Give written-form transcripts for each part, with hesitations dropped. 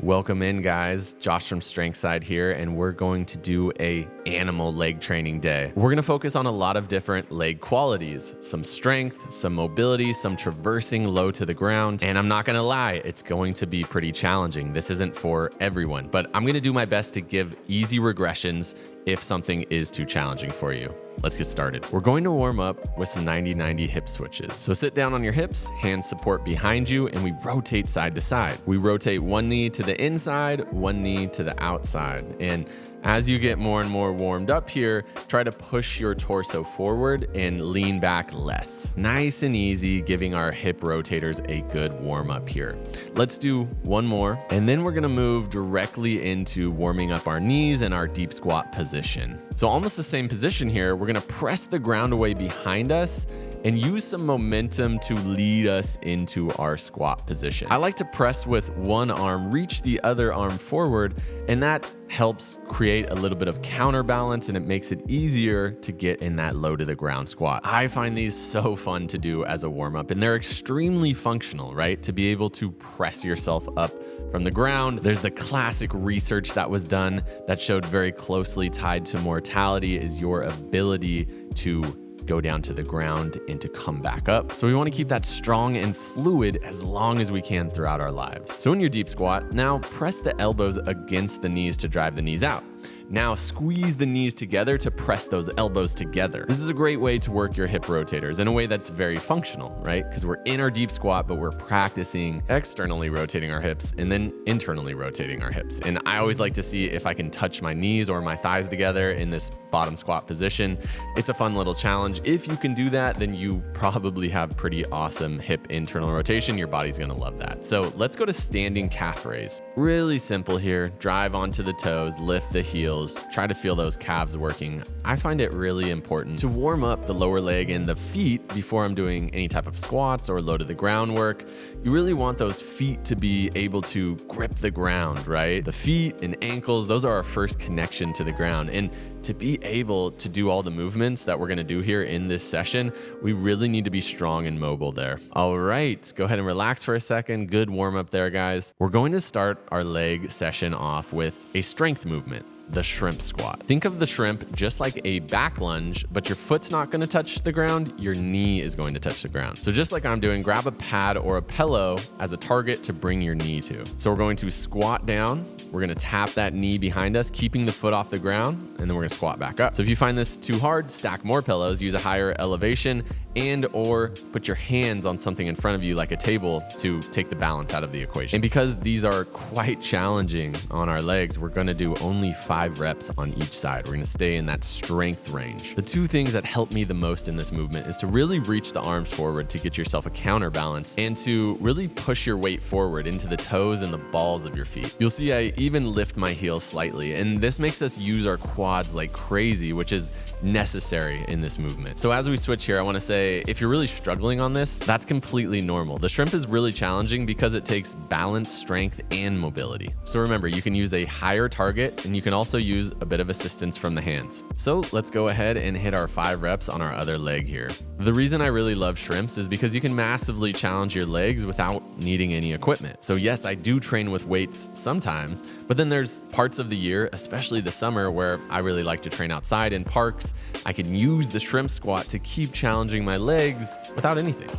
Welcome in, guys. Josh from Strength Side here, and we're going to do a animal leg training day. We're going to focus on a lot of different leg qualities, some strength, some mobility, some traversing low to the ground. And I'm not going to lie, it's going to be pretty challenging. This isn't for everyone, but I'm going to do my best to give easy regressions if something is too challenging for you. Let's get started. We're going to warm up with some 90-90 hip switches. So sit down on your hips, hands support behind you, and we rotate side to side. We rotate one knee to the inside, one knee to the outside. And as you get more and more warmed up here, try to push your torso forward and lean back less. Nice and easy, giving our hip rotators a good warm up here. Let's do one more, and then we're gonna move directly into warming up our knees and our deep squat position. So almost the same position here, we're gonna press the ground away behind us and use some momentum to lead us into our squat position. I like to press with one arm, reach the other arm forward, and that helps create a little bit of counterbalance, and it makes it easier to get in that low to the ground squat. I find these so fun to do as a warm-up, and they're extremely functional, right? To be able to press yourself up from the ground. There's the classic research that was done that showed very closely tied to mortality is your ability to go down to the ground and to come back up. So we want to keep that strong and fluid as long as we can throughout our lives. So in your deep squat, now press the elbows against the knees to drive the knees out. Now squeeze the knees together to press those elbows together. This is a great way to work your hip rotators in a way that's very functional, right? Because we're in our deep squat, but we're practicing externally rotating our hips and then internally rotating our hips. And I always like to see if I can touch my knees or my thighs together in this bottom squat position. It's a fun little challenge. If you can do that, then you probably have pretty awesome hip internal rotation. Your body's gonna love that. So let's go to standing calf raise. Really simple here. Drive onto the toes, lift the heels, try to feel those calves working. I find it really important to warm up the lower leg and the feet before I'm doing any type of squats or low to the ground work. You really want those feet to be able to grip the ground, right? The feet and ankles, those are our first connection to the ground. And to be able to do all the movements that we're gonna do here in this session, we really need to be strong and mobile there. All right, go ahead and relax for a second. Good warm up there, guys. We're going to start our leg session off with a strength movement, the shrimp squat. Think of the shrimp just like a back lunge, but your foot's not gonna touch the ground, your knee is going to touch the ground. So just like I'm doing, grab a pad or a pillow as a target to bring your knee to. So we're going to squat down, we're gonna tap that knee behind us, keeping the foot off the ground, and then we're gonna squat back up. So if you find this too hard, stack more pillows, use a higher elevation, and or put your hands on something in front of you like a table to take the balance out of the equation. And because these are quite challenging on our legs, we're gonna do only 5 reps on each side. We're gonna stay in that strength range. The two things that help me the most in this movement is to really reach the arms forward to get yourself a counterbalance and to really push your weight forward into the toes and the balls of your feet. You'll see I even lift my heels slightly, and this makes us use our quads like crazy, which is necessary in this movement. So as we switch here, I wanna say, if you're really struggling on this, that's completely normal. The shrimp is really challenging because it takes balance, strength, and mobility. So remember, you can use a higher target and you can also use a bit of assistance from the hands. So let's go ahead and hit our 5 reps on our other leg here. The reason I really love shrimps is because you can massively challenge your legs without needing any equipment. So yes, I do train with weights sometimes, but then there's parts of the year, especially the summer, where I really like to train outside in parks. I can use the shrimp squat to keep challenging my legs without anything.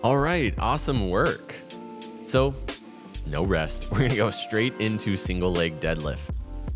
All right, awesome work. So no rest. We're gonna go straight into single leg deadlift.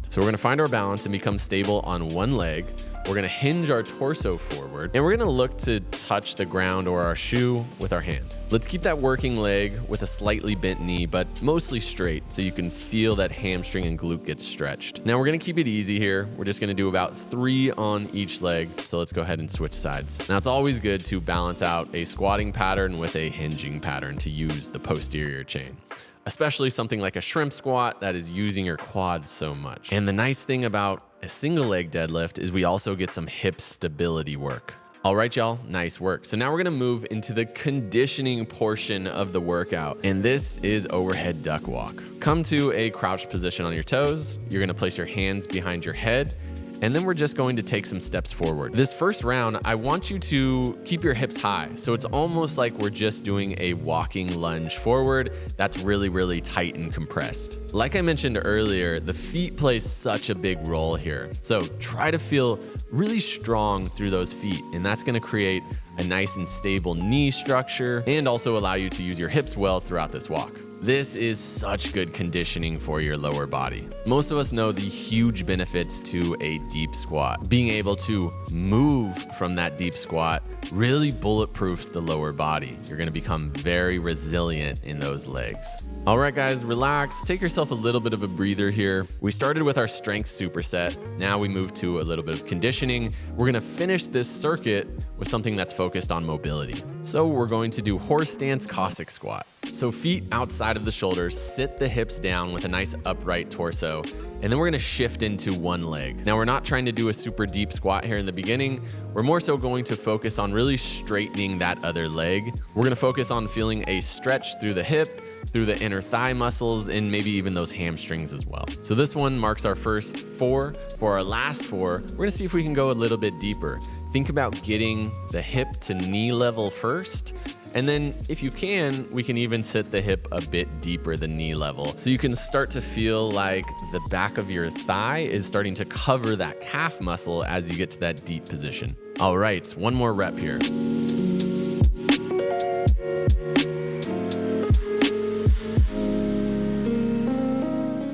So we're gonna find our balance and become stable on one leg. We're gonna hinge our torso forward, and we're gonna look to touch the ground or our shoe with our hand. Let's keep that working leg with a slightly bent knee, but mostly straight, so you can feel that hamstring and glute get stretched. Now we're gonna keep it easy here. We're just gonna do about 3 on each leg. So let's go ahead and switch sides. Now it's always good to balance out a squatting pattern with a hinging pattern to use the posterior chain, especially something like a shrimp squat that is using your quads so much. And the nice thing about a single leg deadlift is we also get some hip stability work. All right, y'all, nice work. So now we're gonna move into the conditioning portion of the workout, and this is overhead duck walk. Come to a crouched position on your toes. You're gonna place your hands behind your head, and then we're just going to take some steps forward. This first round, I want you to keep your hips high. So it's almost like we're just doing a walking lunge forward that's really, really tight and compressed. Like I mentioned earlier, the feet play such a big role here. So try to feel really strong through those feet, and that's gonna create a nice and stable knee structure and also allow you to use your hips well throughout this walk. This is such good conditioning for your lower body. Most of us know the huge benefits to a deep squat. Being able to move from that deep squat really bulletproofs the lower body. You're gonna become very resilient in those legs. All right, guys, relax. Take yourself a little bit of a breather here. We started with our strength superset. Now we move to a little bit of conditioning. We're gonna finish this circuit with something that's focused on mobility. So we're going to do horse stance Cossack squat. So feet outside of the shoulders, sit the hips down with a nice upright torso, and then we're gonna shift into one leg. Now we're not trying to do a super deep squat here in the beginning. We're more so going to focus on really straightening that other leg. We're gonna focus on feeling a stretch through the hip, through the inner thigh muscles, and maybe even those hamstrings as well. So this one marks our first 4. For our last 4, we're gonna see if we can go a little bit deeper. Think about getting the hip to knee level first, and then if you can, we can even sit the hip a bit deeper than knee level. So you can start to feel like the back of your thigh is starting to cover that calf muscle as you get to that deep position. All right, one more rep here.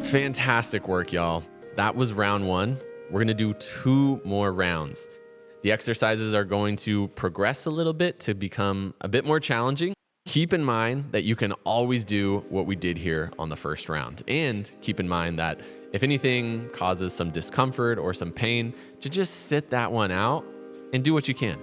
Fantastic work, y'all. That was round 1. We're gonna do 2 more rounds. The exercises are going to progress a little bit to become a bit more challenging. Keep in mind that you can always do what we did here on the first round. And keep in mind that if anything causes some discomfort or some pain, to just sit that one out and do what you can.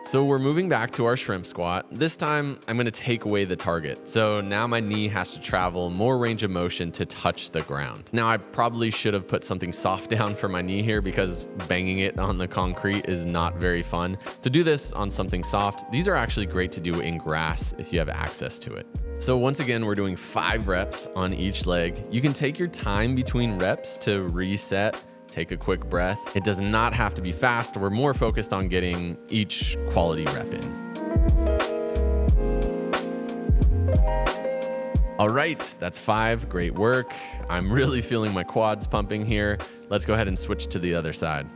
So we're moving back to our shrimp squat. This time I'm gonna take away the target. So now my knee has to travel more range of motion to touch the ground. Now I probably should have put something soft down for my knee here because banging it on the concrete is not very fun. To do this on something soft, these are actually great to do in grass if you have access to it. So once again, we're doing 5 reps on each leg. You can take your time between reps to reset. Take a quick breath. It does not have to be fast. We're more focused on getting each quality rep in. All right, that's 5. Great work. I'm really feeling my quads pumping here. Let's go ahead and switch to the other side.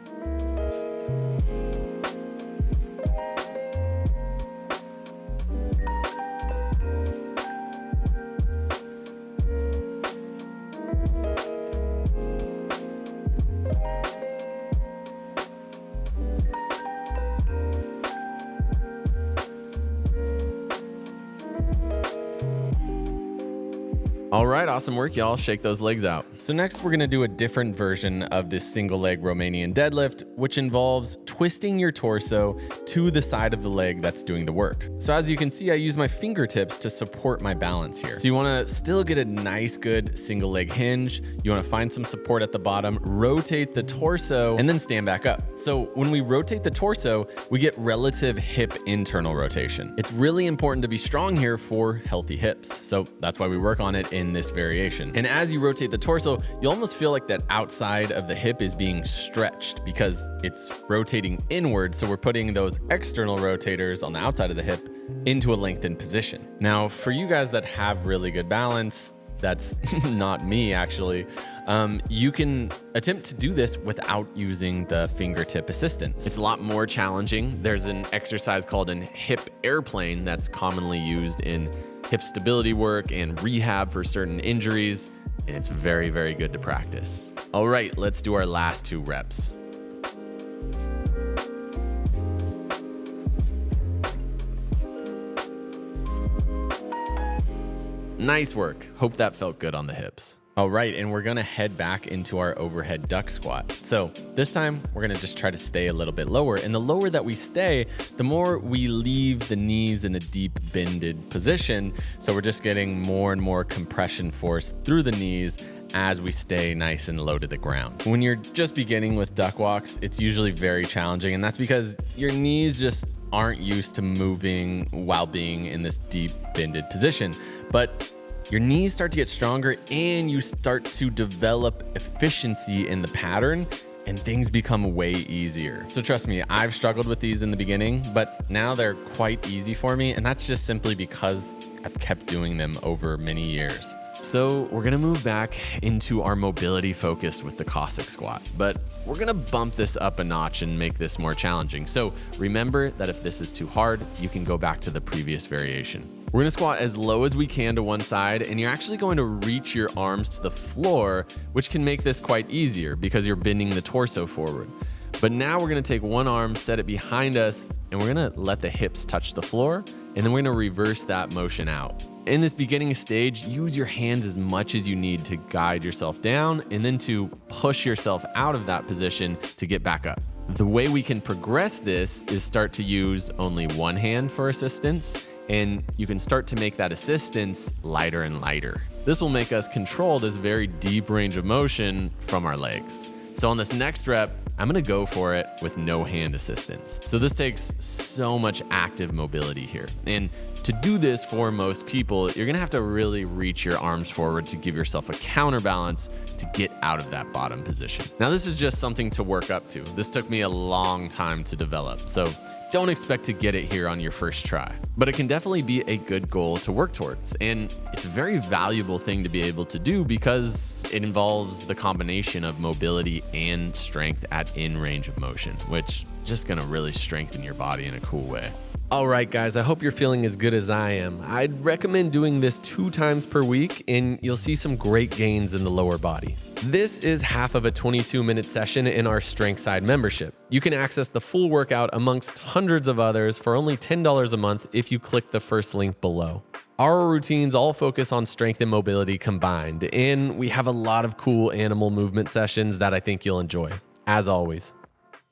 All right, awesome work, y'all. Shake those legs out. So next we're gonna do a different version of this single leg Romanian deadlift, which involves twisting your torso to the side of the leg that's doing the work. So as you can see, I use my fingertips to support my balance here. So you wanna still get a nice, good single leg hinge. You wanna find some support at the bottom, rotate the torso, and then stand back up. So when we rotate the torso, we get relative hip internal rotation. It's really important to be strong here for healthy hips. So that's why we work on it in this variation. And as you rotate the torso, you almost feel like that outside of the hip is being stretched because it's rotating inward. So we're putting those external rotators on the outside of the hip into a lengthened position. Now, for you guys that have really good balance, that's not me actually, you can attempt to do this without using the fingertip assistance. It's a lot more challenging. There's an exercise called an hip airplane that's commonly used in hip stability work and rehab for certain injuries, and it's very, very good to practice. All right, let's do our last 2 reps. Nice work. Hope that felt good on the hips. All right, and we're gonna head back into our overhead duck squat. So this time we're gonna just try to stay a little bit lower, and the lower that we stay, the more we leave the knees in a deep bended position. So we're just getting more and more compression force through the knees as we stay nice and low to the ground. When you're just beginning with duck walks, it's usually very challenging, and that's because your knees just aren't used to moving while being in this deep bended position. But your knees start to get stronger and you start to develop efficiency in the pattern and things become way easier. So trust me, I've struggled with these in the beginning, but now they're quite easy for me, and that's just simply because I've kept doing them over many years. So we're gonna move back into our mobility focus with the Cossack Squat, but we're gonna bump this up a notch and make this more challenging. So remember that if this is too hard, you can go back to the previous variation. We're gonna squat as low as we can to one side, and you're actually going to reach your arms to the floor, which can make this quite easier because you're bending the torso forward. But now we're gonna take one arm, set it behind us, and we're gonna let the hips touch the floor, and then we're gonna reverse that motion out. In this beginning stage, use your hands as much as you need to guide yourself down and then to push yourself out of that position to get back up. The way we can progress this is start to use only one hand for assistance, and you can start to make that assistance lighter and lighter. This will make us control this very deep range of motion from our legs. So on this next rep, I'm gonna go for it with no hand assistance. So this takes so much active mobility here. And to do this for most people, you're gonna have to really reach your arms forward to give yourself a counterbalance to get out of that bottom position. Now this is just something to work up to. This took me a long time to develop, so don't expect to get it here on your first try. But it can definitely be a good goal to work towards, and it's a very valuable thing to be able to do because it involves the combination of mobility and strength at in range of motion, which is just gonna really strengthen your body in a cool way. All right, guys, I hope you're feeling as good as I am. I'd recommend doing this 2 times per week, and you'll see some great gains in the lower body. This is half of a 22-minute session in our Strength Side membership. You can access the full workout amongst hundreds of others for only $10 a month if you click the first link below. Our routines all focus on strength and mobility combined, and we have a lot of cool animal movement sessions that I think you'll enjoy. As always,